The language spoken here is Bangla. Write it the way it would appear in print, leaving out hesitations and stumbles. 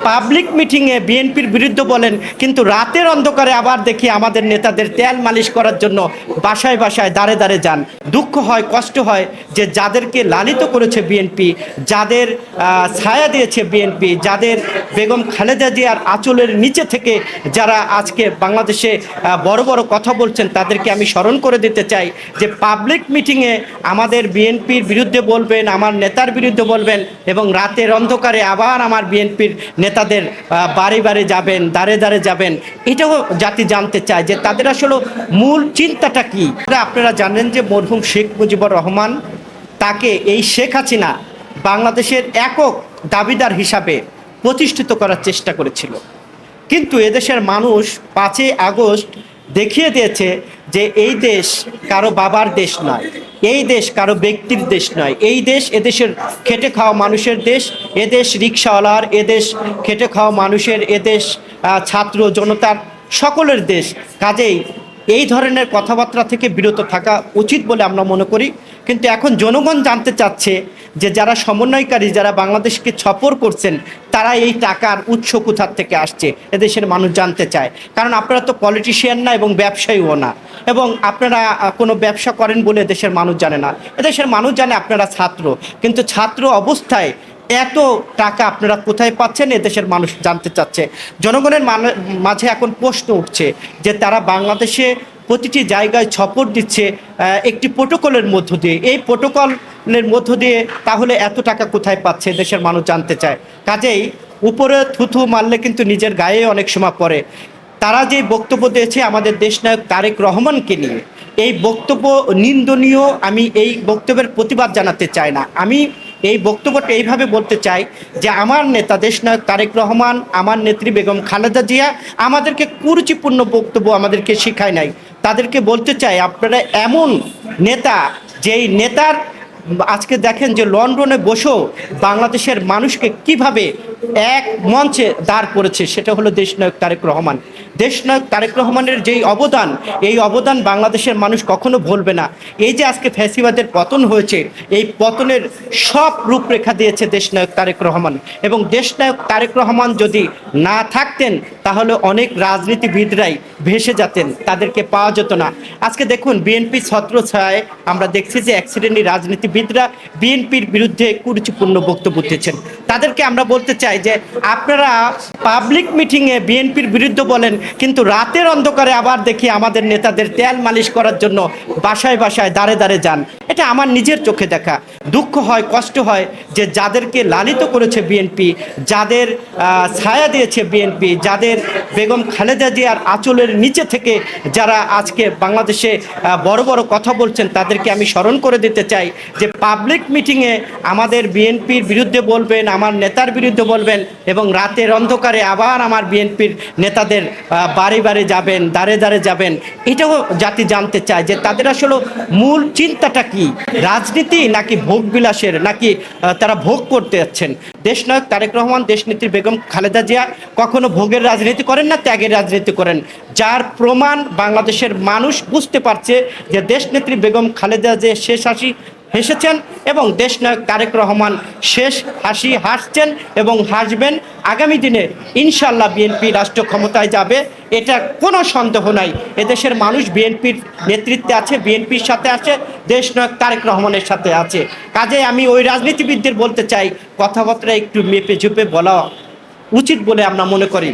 পাবলিক মিটিংয়ে বিএনপির বিরুদ্ধে বলেন, কিন্তু রাতের অন্ধকারে আবার দেখি আমাদের নেতাদের তেল মালিশ করার জন্য বাসায় বাসায় দাঁড়ে দাঁড়ে যান। দুঃখ হয়, কষ্ট হয় যে যাদেরকে লালিত করেছে বিএনপি, যাদের ছায়া দিয়েছে বিএনপি, যাদের বেগম খালেদা জিয়ার আঁচলের নিচে থেকে যারা আজকে বাংলাদেশে বড় বড় কথা বলছেন, তাদেরকে আমি স্মরণ করে দিতে চাই যে পাবলিক মিটিংয়ে আমাদের বিএনপির বিরুদ্ধে বলবেন, আমার নেতার বিরুদ্ধে বলবেন, এবং রাতের অন্ধকারে আবার আমার বিএনপির নেতাদের বাড়ি বাড়ি যাবেন, দাঁড়ে দাঁড়ে যাবেন। এটাও জাতি জানতে চায় যে তাদের আসলে মূল চিন্তাটা কি। আপনারা জানেন যে মরহুম শেখ মুজিবুর রহমান, তাকে এই শেখ হাসিনা বাংলাদেশের একক দাবিদার হিসাবে প্রতিষ্ঠিত করার চেষ্টা করেছিল, কিন্তু এদেশের মানুষ 5ই আগস্ট দেখিয়ে দিয়েছে যে এই দেশ কারো বাবার দেশ নয়, এই দেশ কারো ব্যক্তির দেশ নয়, এই দেশ এদেশের খেটে খাওয়া মানুষের দেশ, এদেশ রিক্সাওয়ালার, এদেশ খেটে খাওয়া মানুষের, এদেশ ছাত্র জনতার সকলের দেশ। কাজেই এই ধরনের কথাবার্তা থেকে বিরত থাকা উচিত বলে আমরা মনে করি। কিন্তু এখন জনগণ জানতে চাচ্ছে যে যারা সমন্বয়কারী, যারা বাংলাদেশকে ছপর করছেন, তারা এই টাকার উৎস কোথা থেকে আসছে এদেশের মানুষ জানতে চায়। কারণ আপনারা তো পলিটিশিয়ান না এবং ব্যবসায়ীও না, এবং আপনারা কোনো ব্যবসা করেন বলে দেশের মানুষ জানে না। এদেশের মানুষ জানে আপনারা ছাত্র, কিন্তু ছাত্র অবস্থায় এত টাকা আপনারা কোথায় পাচ্ছেন এদেশের মানুষ জানতে চাচ্ছে। জনগণের মাঝে এখন প্রশ্ন উঠছে যে তারা বাংলাদেশে প্রতিটি জায়গায় ছপর দিচ্ছে একটি প্রোটোকলের মধ্য দিয়ে। এই প্রোটোকলের মধ্য দিয়ে তাহলে এত টাকা কোথায় পাচ্ছে দেশের মানুষ জানতে চায়। কাজেই উপরে থুথু মারলে কিন্তু নিজের গায়ে অনেক সময় পড়ে। তারা যে বক্তব্য দিয়েছে আমাদের দেশনায়ক তারেক রহমানকে নিয়ে, এই বক্তব্য নিন্দনীয়। আমি এই বক্তব্যের প্রতিবাদ জানাতে চাই না। আমি এই বক্তব্যটা এইভাবে বলতে চাই যে আমার নেতা দেশনায়ক তারেক রহমান, আমার নেত্রী বেগম খালেদা জিয়া আমাদেরকে কুরুচিপূর্ণ বক্তব্য আমাদেরকে শেখায় নাই। তাদেরকে বলতে চাই, আপনারা এমন নেতা, যেই নেতার আজকে দেখেন যে লন্ডনে বসেও বাংলাদেশের মানুষকে কিভাবে এক মঞ্চে দাঁড় করেছে, সেটা হলো দেশনায়ক তারেক রহমান। দেশনায়ক তারেক রহমানের যেই অবদান, এই অবদান বাংলাদেশের মানুষ কখনো ভুলবে না। এই যে আজকে ফ্যাসিবাদের পতন হয়েছে, এই পতনের সব রূপরেখা দিয়েছে দেশনায়ক তারেক রহমান। এবং দেশনায়ক তারেক রহমান যদি না থাকতেন তাহলে অনেক রাজনীতিবিদরাই ভেসে যেতেন, তাদেরকে পাওয়া যেত না। আজকে দেখুন বিএনপি ছত্রছায়ায় আমরা দেখছি যে এক শ্রেণীর রাজনীতিবিদরা বিএনপির বিরুদ্ধে কুরুচিপূর্ণ বক্তব্য দিচ্ছেন। তাদেরকে আমরা বলতে চাই যে আপনারা পাবলিক মিটিংয়ে বিএনপির বিরুদ্ধে বলেন, কিন্তু রাতের অন্ধকারে আবার দেখি আমাদের নেতাদের তেল মালিশ করার জন্য বাসায় বাসায় দাঁড়ে দাঁড়ে যান। এটা আমার নিজের চোখে দেখা। দুঃখ হয়, কষ্ট হয় যে যাদেরকে লালিত করেছে বিএনপি, যাদের ছায়া দিয়েছে বিএনপি, যাদের বেগম খালেদা জিয়ার আঁচলের নিচে থেকে যারা আজকে বাংলাদেশে বড় বড় কথা বলছেন, তাদেরকে আমি স্মরণ করে দিতে চাই যে পাবলিক মিটিংয়ে আমাদের বিএনপির বিরুদ্ধে বলবেন, আমার নেতার বিরুদ্ধে বলবেন, এবং রাতের অন্ধকারে আবার আমার বিএনপির নেতাদের বাড়ি বাড়ি যাবেন, দাঁড়ে দাঁড়ে যাবেন। এটাও জাতি জানতে চায় যে তাদের আসলে মূল চিন্তাটা কি, রাজনীতি নাকি ভোগ বিলাসের, নাকি তারা ভোগ করতে যাচ্ছেন। দেশনায়ক তারেক রহমান, দেশনেত্রী বেগম খালেদা জিয়া কখনো ভোগের রাজনীতি করেন না, ত্যাগের রাজনীতি করেন। যার প্রমাণ বাংলাদেশের মানুষ বুঝতে পারছে যে দেশনেত্রী বেগম খালেদা জিয়া শেষ হাসি হেসেছেন এবং দেশনায়ক তারেক রহমান শেষ হাসি হাসছেন এবং হাসবেন। আগামী দিনে ইনশাল্লাহ বিএনপি রাষ্ট্র ক্ষমতায় যাবে, এটা কোনো সন্দেহ নাই। এদেশের মানুষ বিএনপির নেতৃত্বে আছে, বিএনপির সাথে আছে, দেশনায়ক তারেক রহমানের সাথে আছে। কাজে আমি ওই রাজনীতিবিদদের বলতে চাই, কথাবার্তা একটু মেপে ঝুপে বলা উচিত বলে আমরা মনে করি।